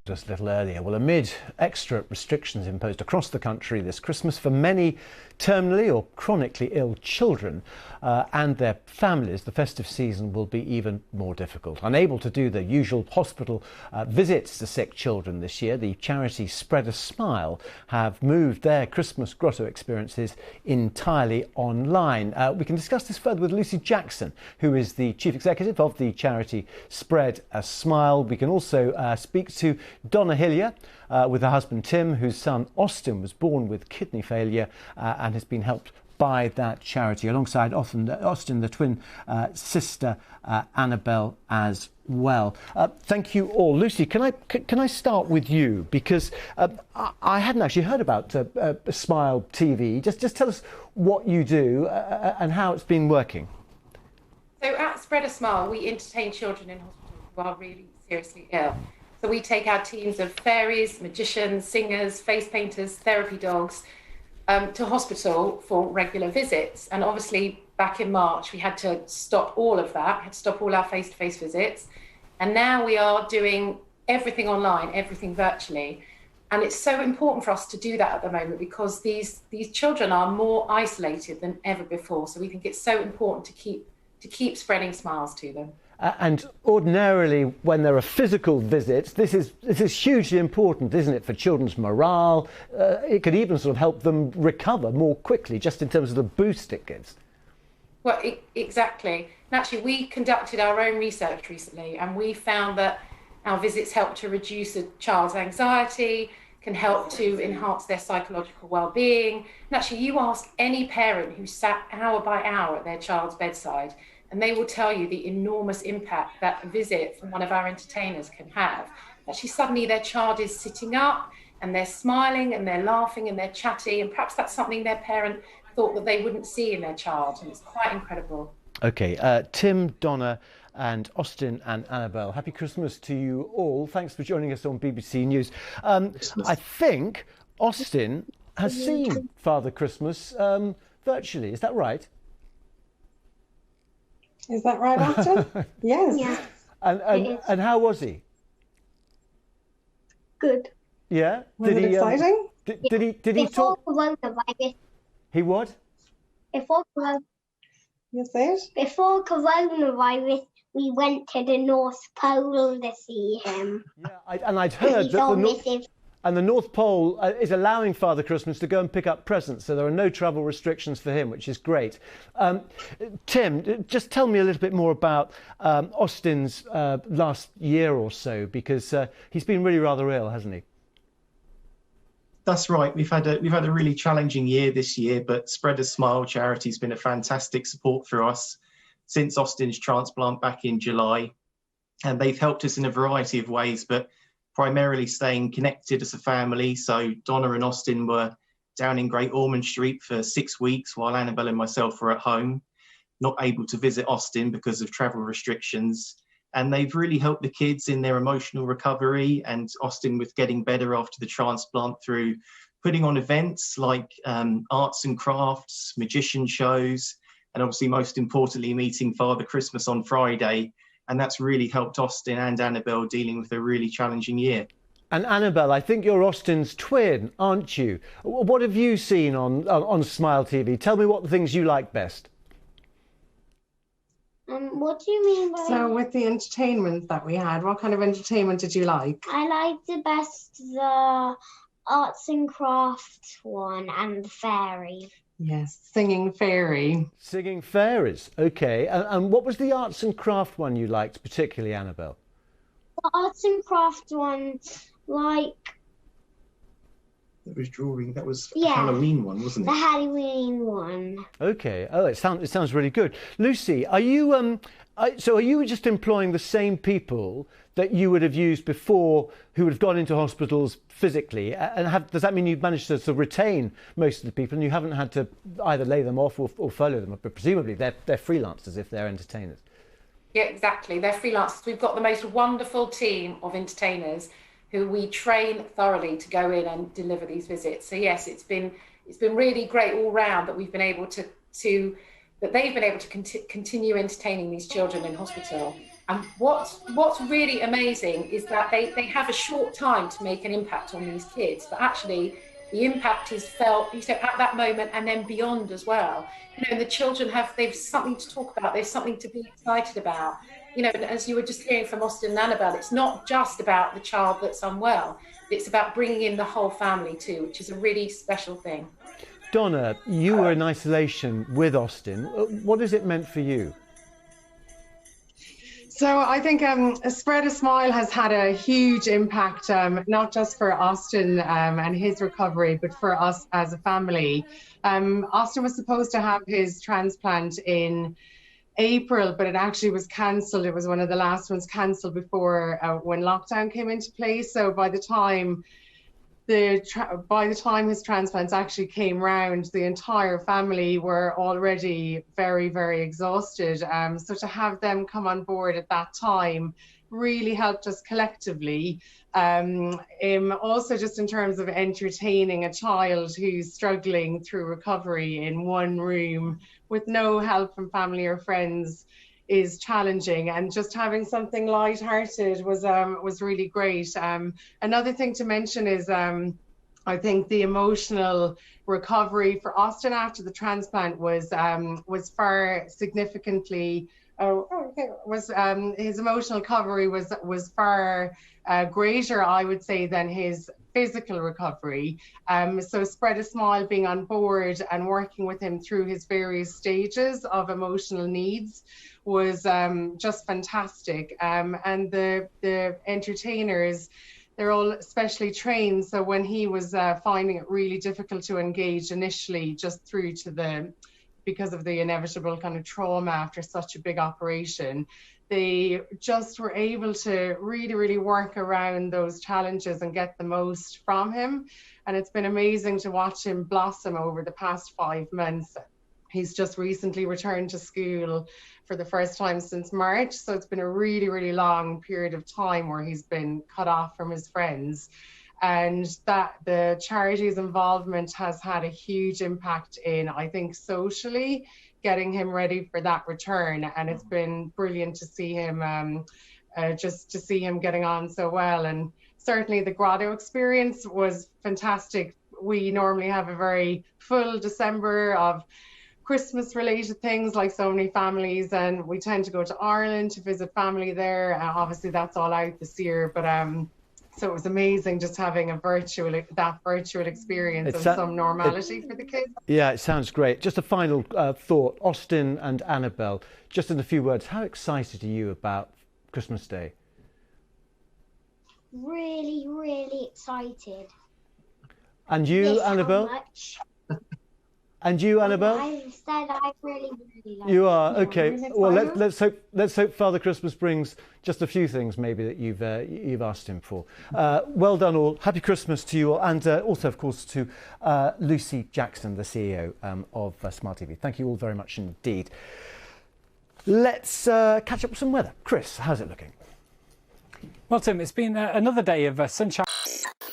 Just a little earlier. Well, amid extra restrictions imposed across the country this Christmas for many terminally or chronically ill children and their families, the festive season will be even more difficult. Unable to do the usual hospital visits to sick children this year, the charity Spread a Smile have moved their Christmas grotto experiences entirely online. We can discuss this further with Lucy Jackson, who is the Chief Executive of the charity Spread a Smile. We can also speak to Donna Hillier with her husband Tim, whose son Austin was born with kidney failure and has been helped by that charity, alongside Austin, the twin sister Annabelle as well. Thank you all. Lucy, can I start with you, because I hadn't actually heard about Smile TV. Just tell us what you do and how it's been working. So at Spread a Smile, we entertain children in hospital who are really seriously ill. So we take our teams of fairies, magicians, singers, face painters, therapy dogs to hospital for regular visits. And obviously back in March, we had to stop all of that, had to stop all our face-to-face visits. And now we are doing everything online, everything virtually. And it's so important for us to do that at the moment, because these children are more isolated than ever before. So we think it's so important to keep spreading smiles to them. And ordinarily, when there are physical visits, this is hugely important, isn't it, for children's morale? It could even sort of help them recover more quickly, just in terms of the boost it gives. Well, exactly. And actually, we conducted our own research recently, and we found that our visits help to reduce a child's anxiety, can help to enhance their psychological well-being. And actually, you ask any parent who sat hour by hour at their child's bedside, and they will tell you the enormous impact that a visit from one of our entertainers can have. Actually, suddenly their child is sitting up and they're smiling and they're laughing and they're chatty, and perhaps that's something their parent thought that they wouldn't see in their child, and it's quite incredible. OK, Tim, Donna and Austin and Annabelle, happy Christmas to you all. Thanks for joining us on BBC News. I think Austin has seen Father Christmas virtually, is that right? Is that right, Austin? Yes. Yeah. And how was he? Good. Yeah. Was it exciting? Did he talk? Coronavirus. He what? Before corona- You say it? Before coronavirus, we went to the North Pole to see him. Yeah, and I'd heard He's that all missing. the North Pole is allowing Father Christmas to go and pick up presents, so there are no travel restrictions for him, which is great. Tim, just tell me a little bit more about Austin's last year or so, because he's been really rather ill, hasn't he? That's right. We've had a really challenging year this year, but Spread a Smile charity has been a fantastic support for us since Austin's transplant back in July, and they've helped us in a variety of ways, but primarily staying connected as a family. So Donna and Austin were down in Great Ormond Street for 6 weeks while Annabelle and myself were at home, not able to visit Austin because of travel restrictions. And they've really helped the kids in their emotional recovery, and Austin with getting better after the transplant through putting on events like arts and crafts, magician shows, and obviously most importantly meeting Father Christmas on Friday. And that's really helped Austin and Annabelle dealing with a really challenging year. And Annabelle, I think you're Austin's twin, aren't you? What have you seen on Smile TV? Tell me what the things you like best. What do you mean by... So with the entertainment that we had, what kind of entertainment did you like? I like the best the arts and crafts one and the fairy. Yes, singing fairy. Singing fairies, OK. And what was the arts and craft one you liked particularly, Annabelle? The arts and crafts one, like... That was drawing. That was Yeah. a Halloween one, wasn't the it? Halloween one. OK. Oh, it sounds really good. Lucy, are you are you just employing the same people that you would have used before, who would have gone into hospitals physically? And does that mean you've managed to sort of retain most of the people, and you haven't had to either lay them off or furlough them? But presumably they're freelancers if they're entertainers. Yeah, exactly. They're freelancers. We've got the most wonderful team of entertainers who we train thoroughly to go in and deliver these visits. So yes, it's been really great all round that we've been able that they've been able to continue entertaining these children in hospital. And what's really amazing is that they have a short time to make an impact on these kids, but actually the impact is felt, at that moment and then beyond as well. The children they've something to talk about, there's something to be excited about. As you were just hearing from Austin and Annabelle, it's not just about the child that's unwell, it's about bringing in the whole family too, which is a really special thing. Donna, you were in isolation with Austin. What has it meant for you? So I think Spread a Smile has had a huge impact, not just for Austin and his recovery, but for us as a family. Austin was supposed to have his transplant in April, but it actually was cancelled. It was one of the last ones cancelled before when lockdown came into place. So by the time his transplants actually came round, the entire family were already very, very exhausted. So to have them come on board at that time really helped us collectively. Also just in terms of entertaining a child who's struggling through recovery in one room with no help from family or friends is challenging, and just having something light-hearted was really great. Another thing to mention is I think the emotional recovery for Austin after the transplant was far significantly. His emotional recovery was far greater, I would say, than his physical recovery. So Spread a Smile being on board and working with him through his various stages of emotional needs was just fantastic. And the entertainers, they're all specially trained. So when he was finding it really difficult to engage initially, just through to because of the inevitable kind of trauma after such a big operation, they just were able to really, really work around those challenges and get the most from him. And it's been amazing to watch him blossom over the past 5 months. He's just recently returned to school for the first time since March. So it's been a really, really long period of time where he's been cut off from his friends. And that the charity's involvement has had a huge impact in, I think, socially getting him ready for that return. And it's been brilliant to see him, just to see him getting on so well. And certainly the Grotto experience was fantastic. We normally have a very full December of Christmas related things like so many families, and we tend to go to Ireland to visit family there. Obviously that's all out this year, but so it was amazing just having that virtual experience and some normality for the kids. Yeah, it sounds great. Just a final thought, Austin and Annabelle, just in a few words, how excited are you about Christmas Day? Really, really excited. And you, Yes, Annabelle? how much? And you, Annabelle? I said I really, really like You are, okay. Really Well, excited. let's hope Father Christmas brings just a few things maybe that you've asked him for. Well done all. Happy Christmas to you all, and also, of course, to Lucy Jackson, the CEO of Smart TV. Thank you all very much indeed. Let's catch up with some weather. Chris, how's it looking? Well, Tim, it's been another day of sunshine.